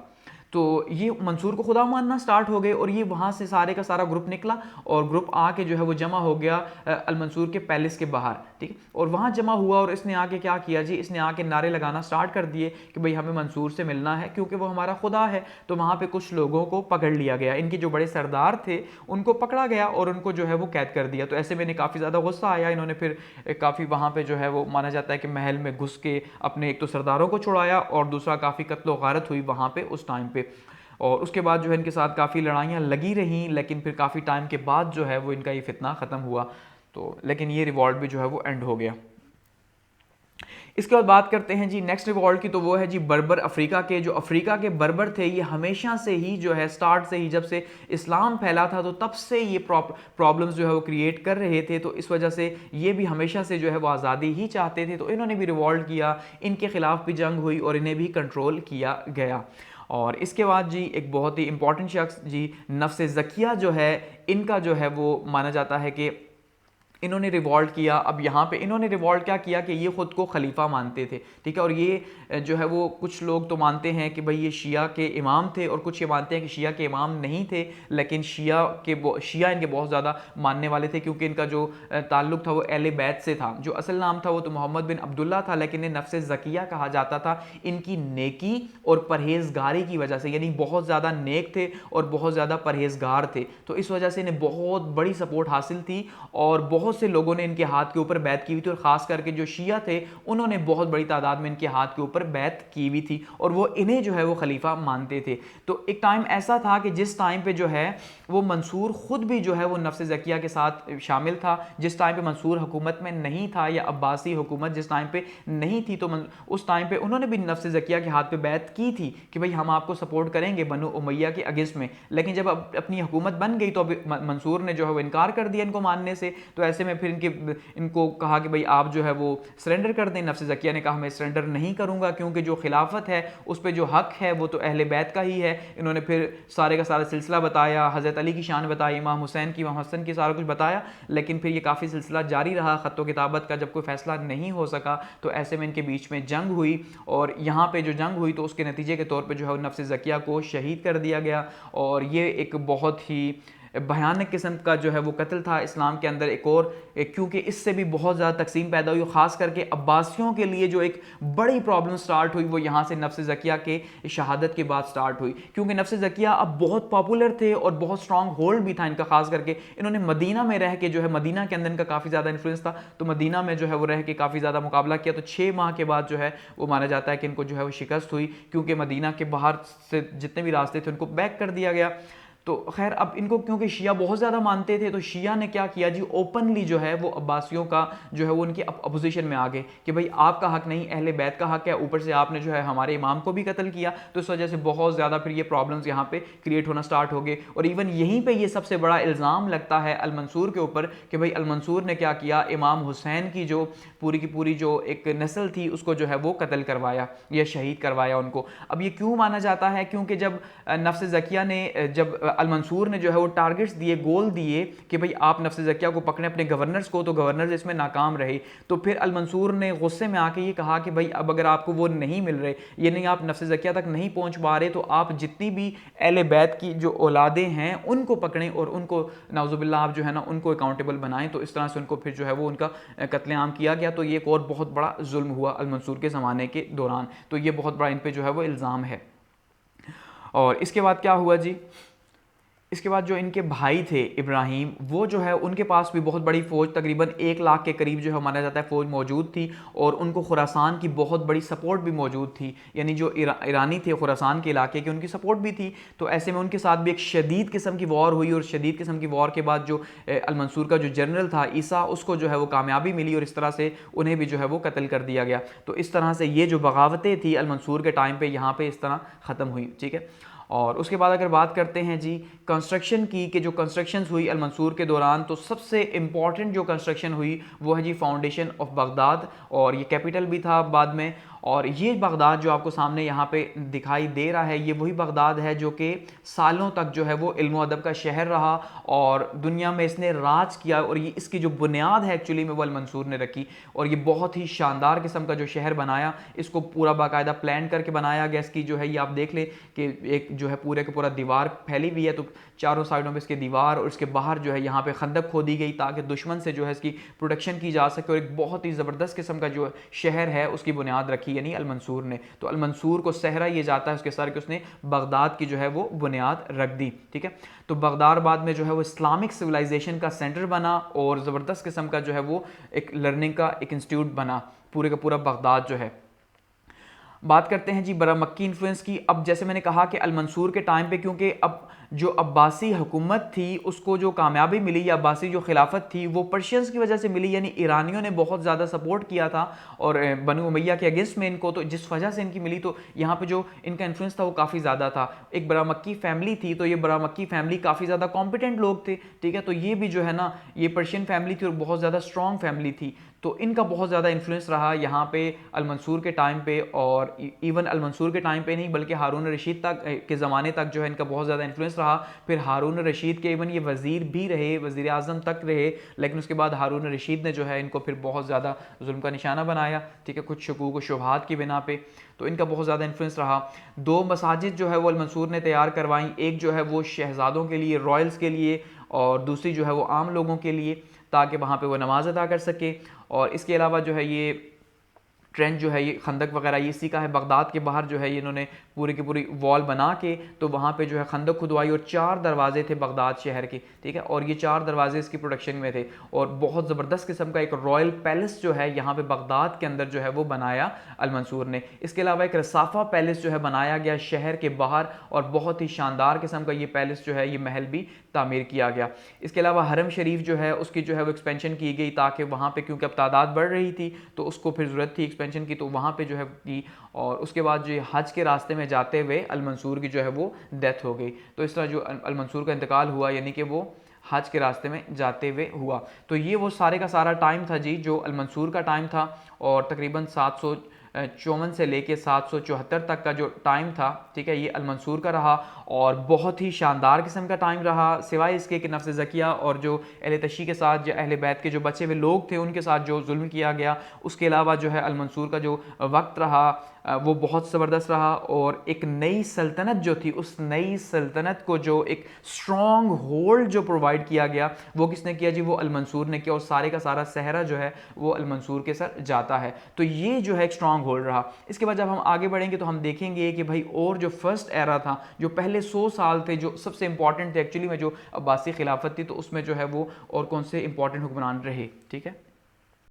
तो ये मंसूर को खुदा मानना स्टार्ट हो गए और ये वहाँ से सारे का सारा ग्रुप निकला और ग्रुप आके जो है वो जमा हो गया अल मंसूर के पैलेस के बाहर, ठीक है। और वहाँ जमा हुआ और इसने आके क्या किया जी, इसने आके नारे लगाना स्टार्ट कर दिए कि भाई हमें मंसूर से मिलना है क्योंकि वो हमारा खुदा है। तो वहाँ पे कुछ लोगों को पकड़ लिया गया, इनके जो बड़े सरदार थे उनको पकड़ा गया और उनको जो है वो कैद कर दिया। तो ऐसे में इन्हें काफ़ी ज़्यादा गुस्सा आया, इन्होंने फिर काफ़ी वहाँ पे जो है वो माना जाता है कि महल में घुस के अपने एक तो सरदारों को छुड़ाया और दूसरा काफ़ी कत्लो गारत हुई वहाँ पे उस टाइम पे। और उसके बाद जो है इनके साथ काफ़ी लड़ाइयाँ लगी रहीं, लेकिन फिर काफ़ी टाइम के बाद जो है वो इनका ये फितना ख़त्म हुआ। तो लेकिन ये रिवॉल्ट भी जो है वो एंड हो गया। इसके बाद बात करते हैं जी नेक्स्ट रिवॉल्ट की, तो वो है जी बर्बर अफ्रीका के। जो अफ्रीका के बर्बर थे ये हमेशा से ही जो है स्टार्ट से ही जब से इस्लाम फैला था तो तब से ये प्रॉब्लम्स जो है वो क्रिएट कर रहे थे। तो इस वजह से ये भी हमेशा से जो है वो आज़ादी ही चाहते थे। तो इन्होंने भी रिवॉल्ट किया, इनके खिलाफ भी जंग हुई और इन्हें भी कंट्रोल किया गया। और इसके बाद जी एक बहुत ही इंपॉर्टेंट शख्स जी नफ्स ज़किया जो है, इनका जो है वो माना जाता है कि इन्होंने रिवॉल्ट किया। अब यहाँ पे इन्होंने रिवॉल्ट क्या किया कि ये ख़ुद को खलीफा मानते थे, ठीक है। और ये जो है वो कुछ लोग तो मानते हैं कि भाई ये शिया के इमाम थे और कुछ ये मानते हैं कि शिया के इमाम नहीं थे, लेकिन शिया इनके बहुत ज़्यादा मानने वाले थे क्योंकि इनका जो ताल्लुक़ था वो अहले बैत से था। जो असल नाम था वो तो मोहम्मद बिन अब्दुल्ला था, लेकिन इन्हें नफ्स ज़किया कहा जाता था इनकी नेकी और परहेज़गारी की वजह से, यानी बहुत ज़्यादा नेक थे और बहुत ज़्यादा परहेज़गार थे। तो इस वजह से इन्हें बहुत बड़ी सपोर्ट हासिल थी और बहुत से लोगों ने इनके हाथ के ऊपर बैत की हुई थी। और खास करके जो शिया थे उन्होंने बहुत बड़ी तादाद में इनके हाथ के ऊपर बैत की हुई थी और वो इन्हें जो है वो खलीफा मानते थे। तो एक टाइम ऐसा था कि जिस टाइम पे जो है वो मंसूर खुद भी जो है वो नफ्स ज़किया के साथ शामिल था। जिस टाइम पे मंसूर हुकूमत में नहीं था या अब्बासी हुकूमत जिस टाइम पे नहीं थी, तो उस टाइम पे उन्होंने भी नफ्स ज़किया के हाथ पे बैत की थी कि भाई हम आपको सपोर्ट करेंगे बनु उमैया के अगेंस्ट में। लेकिन जब अपनी हुकूमत बन गई तो अब मंसूर ने जो है वो इनकार कर दिया इनको मानने से। तो ऐसे में फिर इनको कहा कि भाई आप जो है वो सरेंडर कर दें। नफ्स ज़किया ने कहा मैं सरेंडर नहीं करूंगा क्योंकि जो खिलाफत है उस पर जो हक है वो तो अहले बैत का ही है। इन्होंने फिर सारे का सारा सिलसिला बताया, हज़रत अली की शान बताई, इमाम हुसैन की, इमाम हसन की, सारा कुछ बताया। लेकिन फिर ये काफ़ी सिलसिला जारी रहा ख़त्तो किताबत का। जब कोई फ़ैसला नहीं हो सका तो ऐसे में इनके बीच में जंग हुई और यहाँ पे जो जंग हुई तो उसके नतीजे के तौर पे जो है नफ्स ज़किया को शहीद कर दिया गया। और ये एक बहुत ही भयानक किस्म का जो है वो कत्ल था इस्लाम के अंदर एक और, क्योंकि इससे भी बहुत ज़्यादा तकसीम पैदा हुई। ख़ास करके अब्बासियों के लिए जो एक बड़ी प्रॉब्लम स्टार्ट हुई वो यहाँ से नफ्स ज़किया के शहादत के बाद स्टार्ट हुई, क्योंकि नफ्स ज़किया अब बहुत पॉपुलर थे और बहुत स्ट्रॉन्ग होल्ड भी था इनका। खास करके इन्होंने मदीना में रह के जो है, मदीना के अंदर इनका काफ़ी ज़्यादा इन्फ्लुएंस था, तो मदीना में जो है वो रह के काफ़ी ज़्यादा मुकाबला किया। तो 6 माह के बाद जो है वो माना जाता है कि इनको जो है वो शिकस्त हुई, क्योंकि मदीना के बाहर से जितने भी रास्ते थे उनको बैक कर दिया गया। तो खैर अब इनको क्योंकि शिया बहुत ज़्यादा मानते थे तो शिया ने क्या किया जी, ओपनली जो है वो अब्बासियों का जो है वो उनकी अपोजिशन में आ गए कि भाई आपका हक नहीं, अहले बैत का हक है, ऊपर से आपने जो है हमारे इमाम को भी कत्ल किया। तो इस वजह से बहुत ज़्यादा फिर ये प्रॉब्लम्स यहाँ पे क्रिएट होना स्टार्ट हो गए। और इवन यहीं पर ये सबसे बड़ा इल्ज़ाम लगता है अल मंसूर के ऊपर कि भाई अल मंसूर ने क्या किया, इमाम हुसैन की जो पूरी की पूरी जो एक नस्ल थी उसको जो है वो कत्ल करवाया या शहीद करवाया उनको। अब ये क्यों माना जाता है, क्योंकि जब नफ्स ज़किया ने, जब अल मंसूर ने जो है वो टारगेट्स दिए, गोल दिए कि भाई आप नफ्स ज़किया को पकड़ें अपने गवर्नर्स को, तो गवर्नर्स इसमें नाकाम रहे। तो फिर अल मंसूर ने गुस्से में आके ये कहा कि भाई अब अगर आपको वो नहीं मिल रहे, ये नहीं आप नफ्स ज़किया तक नहीं पहुंच पा रहे, तो आप जितनी भी अहले बैत की जो औलादें हैं उनको पकड़ें और उनको नाउज़ुबिल्लाह आप जो है ना उनको अकाउंटेबल बनाएं। तो इस तरह से उनको फिर जो है वो उनका कत्लेआम किया गया। तो ये एक और बहुत बड़ा जुल्म हुआ अल मंसूर के ज़माने के दौरान। तो ये बहुत बड़ा इन पर जो है वो इल्ज़ाम है। और इसके बाद क्या हुआ जी, इसके बाद जो इनके भाई थे इब्राहिम, वो जो है उनके पास भी बहुत बड़ी फ़ौज, तकरीबन 1 लाख के करीब जो है माना जाता है फ़ौज मौजूद थी और उनको खुरासान की बहुत बड़ी सपोर्ट भी मौजूद थी, यानी जो ईरानी थे खुरासान के इलाके की उनकी सपोर्ट भी थी। तो ऐसे में उनके साथ भी एक शदीद किस्म की वॉर हुई और शदीद किस्म की वॉर के बाद जो अल मंसूर का जो जनरल था ईसा, उसको जो है वो कामयाबी मिली और इस तरह से उन्हें भी जो है वो कत्ल कर दिया गया। तो इस तरह से ये जो बगावतें थी अल मंसूर के टाइम पर यहाँ पर इस तरह ख़त्म हुई, ठीक है। और उसके बाद अगर बात करते हैं जी कंस्ट्रक्शन की, कि जो कंस्ट्रक्शंस हुई अल मंसूर के दौरान, तो सबसे इम्पॉर्टेंट जो कंस्ट्रक्शन हुई वो है जी फाउंडेशन ऑफ बगदाद, और ये कैपिटल भी था बाद में। और ये बगदाद जो आपको सामने यहाँ पे दिखाई दे रहा है, ये वही बगदाद है जो कि सालों तक जो है वो इल्म व अदब का शहर रहा और दुनिया में इसने राज किया, और ये इसकी जो बुनियाद है एक्चुअली में वो अल-मंसूर ने रखी। और ये बहुत ही शानदार किस्म का जो शहर बनाया, इसको पूरा बाकायदा प्लान करके बनाया गया। इसकी जो है ये आप देख लें कि एक जो है पूरे के पूरा दीवार फैली हुई है, तो चारों साइडों पे इसके दीवार, और इसके बाहर जो है यहाँ पे खंदक खोदी गई ताकि दुश्मन से जो है इसकी प्रोटेक्शन की जा सके। और एक बहुत ही ज़बरदस्त किस्म का जो शहर है उसकी बुनियाद रखी यानी अल-मंसूर ने। तो अल-मंसूर को सहरा ये जाता है उसके सर के, उसने बगदाद की जो है वो बुनियाद रख दी। ठीक है, तो बगदाद बाद में जो है वो इस्लामिक सिविलाइजेशन का सेंटर बना और ज़बरदस्त किस्म का जो है वो एक लर्निंग का एक इंस्टीट्यूट बना पूरे का पूरा बगदाद जो है। बात करते हैं जी बड़ा मक्की इन्फ्लुएंस की। अब जैसे मैंने कहा कि अल-मंसूर के टाइम पे क्योंकि अब जो अब्बासी हुकूमत थी उसको जो कामयाबी मिली, या अब्बासी जो खिलाफत थी वो पर्शियंस की वजह से मिली, यानी ईरानियों ने बहुत ज़्यादा सपोर्ट किया था और बनु उमैया के अगेंस्ट में इनको, तो जिस वजह से इनकी मिली, तो यहाँ पे जो इनका इन्फ्लुएंस था वो काफ़ी ज़्यादा था। एक बड़ा मक्की फैमिली थी, तो ये बड़ा मक्की फैमिली काफ़ी ज़्यादा कॉम्पिटेंट लोग थे। ठीक है, तो ये भी जो है ना ये पर्शियन फैमिली थी और बहुत ज़्यादा स्ट्रॉन्ग फैमिली थी, तो इनका बहुत ज़्यादा इन्फ्लुएंस रहा यहाँ पे अल-मंसूर के टाइम पे। और इवन अल-मंसूर के टाइम पे नहीं बल्कि हारून रशीद तक के ज़माने तक जो है इनका बहुत ज़्यादा इन्फ्लुएंस रहा। फिर हारून रशीद के इवन ये वज़ीर भी रहे, वज़ीर आज़म तक रहे, लेकिन उसके बाद हारून रशीद ने जो है इनको फिर बहुत ज़्यादा जुल्म का निशाना बनाया। ठीक है, कुछ शकूक व शुबहात की बिना पे, तो इनका बहुत ज़्यादा इन्फ्लुएंस रहा। 2 मसाजिद जो है वो अल-मंसूर ने तैयार करवाई, एक जो है वो शहज़ादों के लिए, रॉयल्स के लिए, और दूसरी जो है वो आम लोगों के लिए, ताकि वहाँ पे वो नमाज अदा कर सके। और इसके अलावा जो है ये ट्रेंच जो है ये खंदक वगैरह ये इसी का है। बगदाद के बाहर जो है ये इन्होंने पूरी की पूरी वॉल बना के तो वहाँ पे जो है खंदक खुदवाई, और 4 दरवाजे थे बगदाद शहर के। ठीक है, और ये 4 दरवाजे इसकी प्रोटेक्शन में थे, और बहुत ज़बरदस्त किस्म का एक रॉयल पैलेस जो है यहाँ पे बगदाद के अंदर जो है वो बनाया अल-मंसूर ने। इसके अलावा एक रसाफा पैलेस जो है बनाया गया शहर के बाहर, और बहुत ही शानदार किस्म का ये पैलेस जो है ये महल भी तामीर किया गया। इसके अलावा हरम शरीफ जो है उसकी जो है वो एक्सपेंशन की गई, ताकि वहाँ पे क्योंकि अब तादाद बढ़ रही थी तो उसको फिर ज़रूरत थी एक्सपेंशन की, तो वहाँ पे जो है की। और उसके बाद जो हज के रास्ते में जाते हुए अल-मंसूर की जो है वो डेथ हो गई। तो इस तरह जो अल-मंसूर का इंतकाल हुआ, यानी कि वो हज के रास्ते में जाते हुए हुआ। तो ये वो सारे का सारा टाइम था जी जो अल-मंसूर का टाइम था, और तकरीबन 754 से लेके 774 तक का जो टाइम था, ठीक है, ये अल-मंसूर का रहा, और बहुत ही शानदार किस्म का टाइम रहा। सिवाय इसके कि नफ्स ज़किया और जो अहले तशी के साथ, जो अहले बैत के जो बचे हुए लोग थे उनके साथ जो जुल्म किया गया, उसके अलावा जो है अल-मंसूर का जो वक्त रहा वो बहुत ज़बरदस्त रहा। और एक नई सल्तनत जो थी, उस नई सल्तनत को जो एक स्ट्रॉन्ग होल्ड जो प्रोवाइड किया गया वो किसने किया जी? वो अल-मंसूर ने किया, और सारे का सारा सहरा जो है वो अल-मंसूर के सर जाता है। तो ये जो है एक स्ट्रॉन्ग होल्ड रहा। इसके बाद जब हम आगे बढ़ेंगे तो हम देखेंगे कि भाई और जो फर्स्ट एरा था, जो पहले 100 साल थे जो सबसे इंपॉर्टेंट थे एक्चुअली में, जो अब्बासी खिलाफत थी, तो उसमें जो है वो और कौन से इंपॉर्टेंट हुक्मरान रहे। ठीक है।